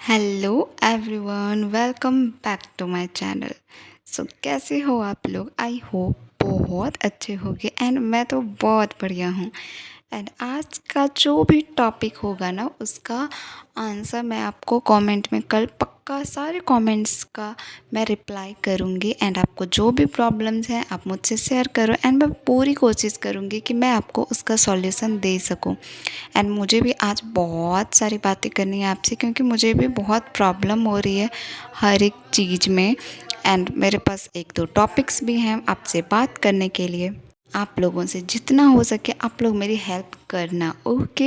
Hello everyone, welcome back to my channel. कैसे हो आप लोग? आई होप बहुत अच्छे होगे एंड मैं तो बहुत बढ़िया हूँ। एंड आज का जो भी टॉपिक होगा ना, उसका आंसर मैं आपको कमेंट में कल पक्का सारे कमेंट्स का मैं रिप्लाई करूँगी। एंड आपको जो भी प्रॉब्लम्स हैं आप मुझसे शेयर करो एंड मैं पूरी कोशिश करूँगी कि मैं आपको उसका सॉल्यूशन दे सकूँ। एंड मुझे भी आज बहुत सारी बातें करनी है आपसे, क्योंकि मुझे भी बहुत प्रॉब्लम हो रही है हर एक चीज़ में। एंड मेरे पास एक दो टॉपिक्स भी हैं आपसे बात करने के लिए। आप लोगों से जितना हो सके आप लोग मेरी हेल्प करना, ओके।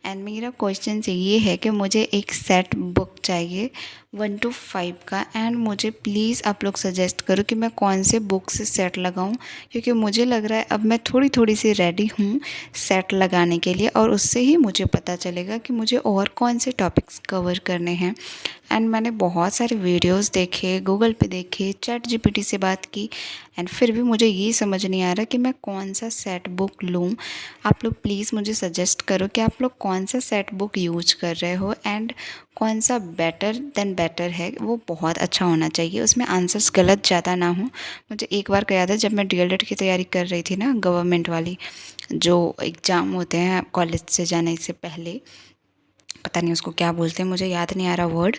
एंड मेरा क्वेश्चन ये है कि मुझे एक सेट बुक चाहिए 1 to 5 का। एंड मुझे प्लीज़ आप लोग सजेस्ट करो कि मैं कौन से बुक से सेट लगाऊं, क्योंकि मुझे लग रहा है अब मैं थोड़ी थोड़ी सी रेडी हूँ सेट लगाने के लिए, और उससे ही मुझे पता चलेगा कि मुझे और कौन से टॉपिक्स कवर करने हैं। एंड मैंने बहुत सारे वीडियोस देखे, गूगल पे देखे, चैट जीपीटी से बात की, एंड फिर भी मुझे ये समझ नहीं आ रहा कि मैं कौन सा सेट बुक लूँ। आप लोग प्लीज़ मुझे सजेस्ट करो कि आप लोग कौन सा सेट बुक यूज कर रहे हो एंड कौन सा बेटर देन बेटर है। वो बहुत अच्छा होना चाहिए, उसमें आंसर्स गलत ज़्यादा ना हो। मुझे एक बार क्या याद है, जब मैं डीएलएड की तैयारी कर रही थी ना, गवर्नमेंट वाली जो एग्ज़ाम होते हैं कॉलेज से जाने से पहले, पता नहीं उसको क्या बोलते हैं, मुझे याद नहीं आ रहा वर्ड।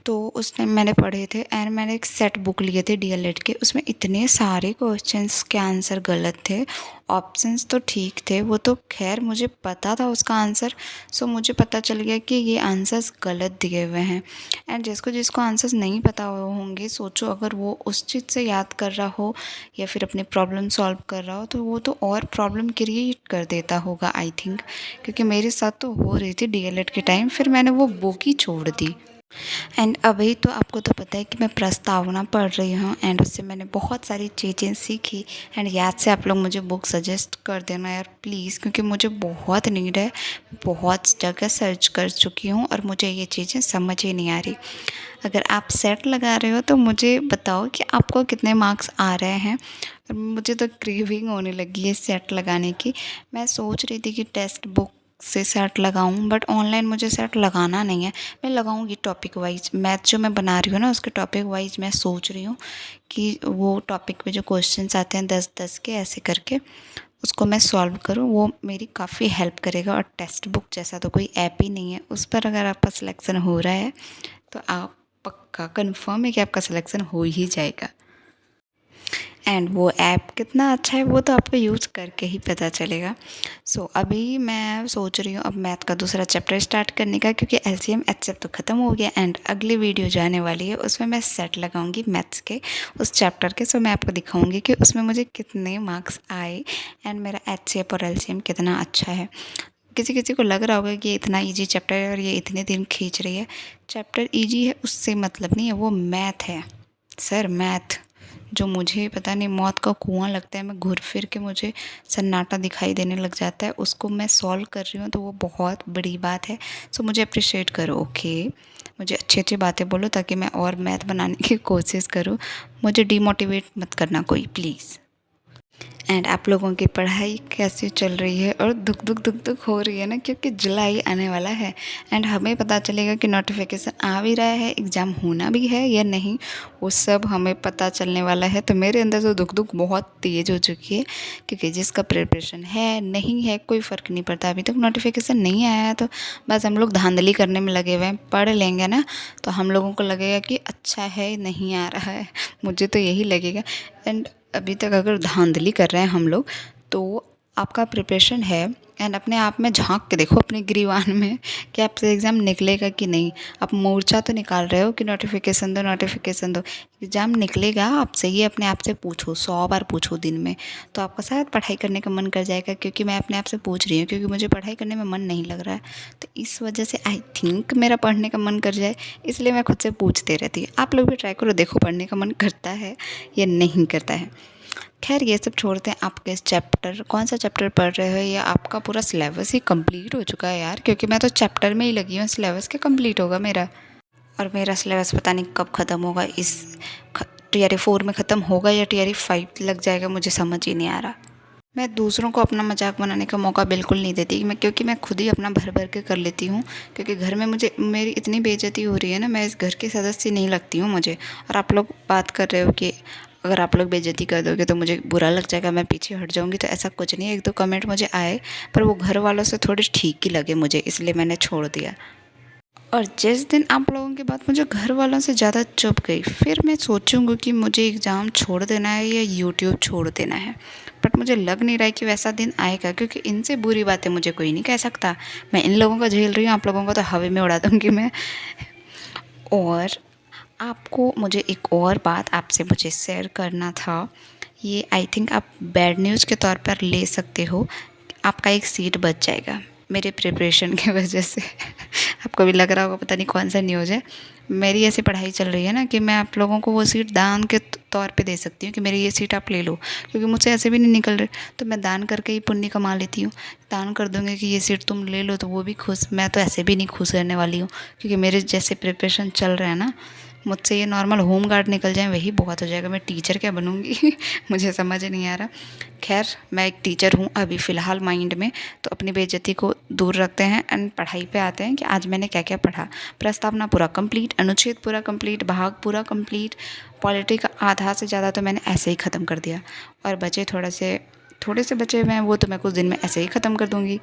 तो उस टाइम मैंने पढ़े थे एंड मैंने एक सेट बुक लिए थे डीएलएड के। उसमें इतने सारे क्वेश्चंस के आंसर गलत थे, ऑप्शंस तो ठीक थे, वो तो खैर मुझे पता था उसका आंसर। सो मुझे पता चल गया कि ये आंसर्स गलत दिए हुए हैं। एंड जिसको जिसको आंसर्स नहीं पता होंगे, सोचो अगर वो उस चीज़ से याद कर रहा हो या फिर अपनी प्रॉब्लम सॉल्व कर रहा हो, तो वो तो और प्रॉब्लम क्रिएट कर देता होगा आई थिंक। क्योंकि मेरे साथ तो हो रही थी डीएलएड के टाइम, फिर मैंने वो बुक ही छोड़ दी। एंड अभी तो आपको तो पता है कि मैं प्रस्तावना पढ़ रही हूँ एंड उससे मैंने बहुत सारी चीज़ें सीखी। एंड याद से आप लोग मुझे बुक सजेस्ट कर देना यार प्लीज़, क्योंकि मुझे बहुत नीड है। बहुत जगह सर्च कर चुकी हूँ और मुझे ये चीज़ें समझ ही नहीं आ रही। अगर आप सेट लगा रहे हो तो मुझे बताओ कि आपको कितने मार्क्स आ रहे हैं। और मुझे तो क्रेविंग होने लगी है सेट लगाने की। मैं सोच रही थी कि टेक्स्ट बुक से सेट लगाऊं, बट ऑनलाइन मुझे सेट लगाना नहीं है। मैं लगाऊंगी टॉपिक वाइज, मैथ जो मैं बना रही हूँ ना उसके टॉपिक वाइज मैं सोच रही हूँ कि वो टॉपिक पे जो क्वेश्चंस आते हैं 10-10 के ऐसे करके उसको मैं सॉल्व करूँ। वो मेरी काफ़ी हेल्प करेगा। और टेक्स्ट बुक जैसा तो कोई ऐप ही नहीं है, उस पर अगर आपका सिलेक्शन हो रहा है तो आप पक्का कंफर्म है कि आपका सिलेक्शन हो ही जाएगा। एंड वो ऐप कितना अच्छा है वो तो आपको यूज़ करके ही पता चलेगा। अभी मैं सोच रही हूँ अब मैथ का दूसरा चैप्टर स्टार्ट करने का, क्योंकि एलसीएम एचसीएफ तो ख़त्म हो गया। एंड अगली वीडियो जाने वाली है उसमें मैं सेट लगाऊंगी मैथ्स के उस चैप्टर के। मैं आपको दिखाऊंगी कि उसमें मुझे कितने मार्क्स आए एंड मेरा एचसीएफ और एलसीएम कितना अच्छा है। किसी किसी को लग रहा होगा कि ये इतना इजी चैप्टर है और ये इतने दिन खींच रही है। चैप्टर इजी है उससे मतलब नहीं है, वो मैथ है सर, मैथ जो मुझे पता नहीं मौत का कुआं लगता है। मैं घूर फिर के मुझे सन्नाटा दिखाई देने लग जाता है, उसको मैं सॉल्व कर रही हूँ तो वो बहुत बड़ी बात है। मुझे अप्रिशिएट करो, ओके। मुझे अच्छी अच्छी बातें बोलो ताकि मैं और मैथ बनाने की कोशिश करूँ। मुझे डिमोटिवेट मत करना कोई, प्लीज़। एंड आप लोगों की पढ़ाई कैसी चल रही है? और दुख दुख दुख दुख हो रही है ना, क्योंकि जुलाई आने वाला है एंड हमें पता चलेगा कि नोटिफिकेशन आ भी रहा है, एग्ज़ाम होना भी है या नहीं, वो सब हमें पता चलने वाला है। तो मेरे अंदर तो दुख दुख बहुत तेज़ हो चुकी है, क्योंकि जिसका प्रिपरेशन है नहीं है कोई फ़र्क नहीं पड़ता। अभी तक नोटिफिकेशन नहीं आया है तो बस हम लोग धांधली करने में लगे हुए हैं। पढ़ लेंगे ना तो हम लोगों को लगेगा कि अच्छा है, नहीं आ रहा है, मुझे तो यही लगेगा। एंड अभी तक अगर धांधली कर रहे हैं हम लोग तो आपका प्रिपरेशन है। एंड अपने आप में झांक के देखो अपने गिरीवान में कि आपसे एग्ज़ाम निकलेगा कि नहीं। आप मोर्चा तो निकाल रहे हो कि नोटिफिकेशन दो नोटिफिकेशन दो, एग्ज़ाम निकलेगा आपसे ये अपने आप से पूछो, 100 बार पूछो दिन में, तो आपका शायद पढ़ाई करने का मन कर जाएगा। क्योंकि मैं अपने आप से पूछ रही हूँ, क्योंकि मुझे पढ़ाई करने में मन नहीं लग रहा है। तो इस वजह से आई थिंक मेरा पढ़ने का मन कर जाए, इसलिए मैं खुद से पूछते रहती हूँ। आप लोग भी ट्राई करो, देखो पढ़ने का मन करता है या नहीं करता है। खैर ये सब छोड़ते हैं। आप किस चैप्टर, कौन सा चैप्टर पढ़ रहे हो, या आपका पूरा सिलेबस ही कंप्लीट हो चुका है यार? क्योंकि मैं तो चैप्टर में ही लगी हूँ, सिलेबस क्या कंप्लीट होगा मेरा। और मेरा सिलेबस पता नहीं कब ख़त्म होगा। टीआरई 4 में ख़त्म होगा या टीआरई 5 लग जाएगा, मुझे समझ ही नहीं आ रहा। मैं दूसरों को अपना मज़ाक बनाने का मौका बिल्कुल नहीं देती, क्योंकि मैं खुद ही अपना भर-भर के कर लेती हूँ, क्योंकि घर में मुझे मेरी इतनी बेइज़्ज़ती हो रही है ना, मैं इस घर की सदस्य नहीं लगती हूँ मुझे। और आप लोग बात कर रहे हो कि अगर आप लोग बेइज़्ज़ती कर दोगे तो मुझे बुरा लग जाएगा, मैं पीछे हट जाऊँगी, तो ऐसा कुछ नहीं है। 1-2 कमेंट मुझे आए, पर वो घर वालों से थोड़े ठीक ही लगे मुझे, इसलिए मैंने छोड़ दिया। और जिस दिन आप लोगों की बात मुझे घर वालों से ज़्यादा चुभ गई, फिर मैं सोचूँगी कि मुझे एग्ज़ाम छोड़ देना है या यूट्यूब छोड़ देना है। बट मुझे लग नहीं रहा है कि वैसा दिन आएगा, क्योंकि इनसे बुरी बातें मुझे कोई नहीं कह सकता। मैं इन लोगों का झेल रही हूँ, आप लोगों को तो हवा में उड़ा दूँगी मैं। और आपको मुझे एक और बात आपसे मुझे शेयर करना था। ये आई थिंक आप बैड न्यूज़ के तौर पर ले सकते हो। आपका एक सीट बच जाएगा मेरे प्रिपरेशन की वजह से। आपको भी लग रहा होगा पता नहीं कौन सा न्यूज़ है। मेरी ऐसी पढ़ाई चल रही है ना कि मैं आप लोगों को वो सीट दान के तौर पे दे सकती हूँ कि मेरी ये सीट आप ले लो, क्योंकि मुझसे ऐसे भी नहीं निकल रहे, तो मैं दान करके ही पुण्य कमा लेती हूँ। दान कर दूँगी कि ये सीट तुम ले लो, तो वो भी खुश। मैं तो ऐसे भी नहीं खुश रहने वाली हूँ, क्योंकि मेरे जैसे प्रिपरेशन चल रहा है ना, मुझसे ये नॉर्मल होम गार्ड निकल जाए वही बहुत हो जाएगा। मैं टीचर क्या बनूँगी मुझे समझ नहीं आ रहा। खैर, मैं एक टीचर हूँ अभी फ़िलहाल माइंड में, तो अपनी बेइज्जती को दूर रखते हैं एंड पढ़ाई पे आते हैं कि आज मैंने क्या-क्या पढ़ा। प्रस्तावना पूरा कंप्लीट, अनुच्छेद पूरा कंप्लीट, भाग पूरा कंप्लीट, पॉलिटी का आधा से ज़्यादा तो मैंने ऐसे ही ख़त्म कर दिया। और बचे थोड़े से बचे हुए हैं, वो तो मैं कुछ दिन में ऐसे ही ख़त्म कर दूँगी।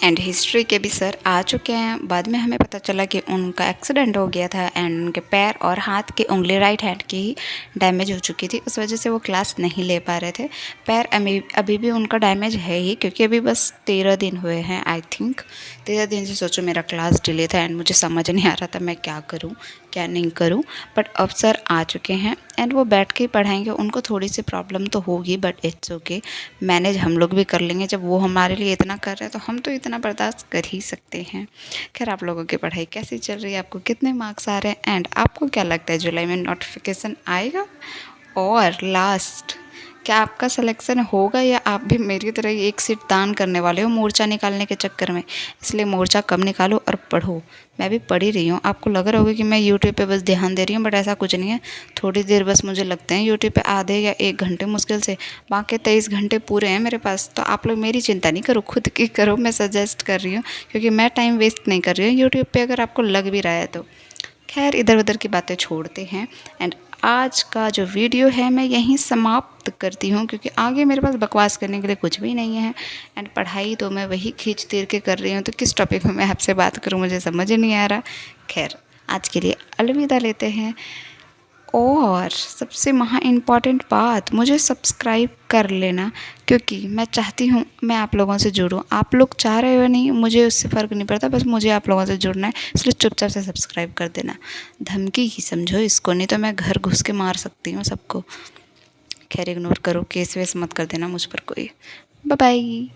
एंड हिस्ट्री के भी सर आ चुके हैं। बाद में हमें पता चला कि उनका एक्सीडेंट हो गया था एंड उनके पैर और हाथ की उंगली राइट हैंड की ही डैमेज हो चुकी थी, उस वजह से वो क्लास नहीं ले पा रहे थे। पैर अभी अभी भी उनका डैमेज है ही, क्योंकि अभी बस 13 दिन हुए हैं आई थिंक। 13 दिन से सोचो मेरा क्लास डिले था एंड मुझे समझ नहीं आ रहा था मैं क्या करूँ क्या नहीं करूँ। बट अब सर आ चुके हैं एंड वो बैठ के ही पढ़ाएंगे। उनको थोड़ी सी प्रॉब्लम तो होगी, बट इट्स ओके, मैनेज हम लोग भी कर लेंगे। जब वो हमारे लिए इतना कर रहे हैं तो हम तो इतना बर्दाश्त कर ही सकते हैं। खैर, आप लोगों की पढ़ाई कैसी चल रही है, आपको कितने मार्क्स आ रहे हैं एंड आपको क्या लगता है जुलाई में नोटिफिकेशन आएगा? और लास्ट, क्या आपका सिलेक्शन होगा या आप भी मेरी तरह ही एक सीट दान करने वाले हो मोर्चा निकालने के चक्कर में? इसलिए मोर्चा कम निकालो और पढ़ो। मैं भी पढ़ ही रही हूँ। आपको लग रहा होगा कि मैं यूट्यूब पे बस ध्यान दे रही हूँ, बट ऐसा कुछ नहीं है। थोड़ी देर बस मुझे लगते हैं यूट्यूब पे, आधे या 1 घंटे मुश्किल से, बाकी 23 घंटे पूरे हैं मेरे पास। तो आप लोग मेरी चिंता नहीं करो, खुद की करो, मैं सजेस्ट कर रही हूँ, क्योंकि मैं टाइम वेस्ट नहीं कर रही हूँ यूट्यूब पे, अगर आपको लग भी रहा है तो। खैर, इधर उधर की बातें छोड़ते हैं एंड आज का जो वीडियो है मैं यहीं समाप्त करती हूँ, क्योंकि आगे मेरे पास बकवास करने के लिए कुछ भी नहीं है एंड पढ़ाई तो मैं वही खींच तीर के कर रही हूँ, तो किस टॉपिक में मैं आपसे बात करूँ मुझे समझ ही नहीं आ रहा। खैर, आज के लिए अलविदा लेते हैं। और सबसे महा इम्पॉर्टेंट बात, मुझे सब्सक्राइब कर लेना, क्योंकि मैं चाहती हूँ मैं आप लोगों से जुड़ूँ। आप लोग चाह रहे हो नहीं, मुझे उससे फ़र्क नहीं पड़ता, बस मुझे आप लोगों से जुड़ना है, इसलिए चुपचाप से सब्सक्राइब कर देना। धमकी ही समझो इसको, नहीं तो मैं घर घुस के मार सकती हूँ सबको। खैर, इग्नोर करो, केस वेस मत कर देना मुझ पर कोई। Bye bye.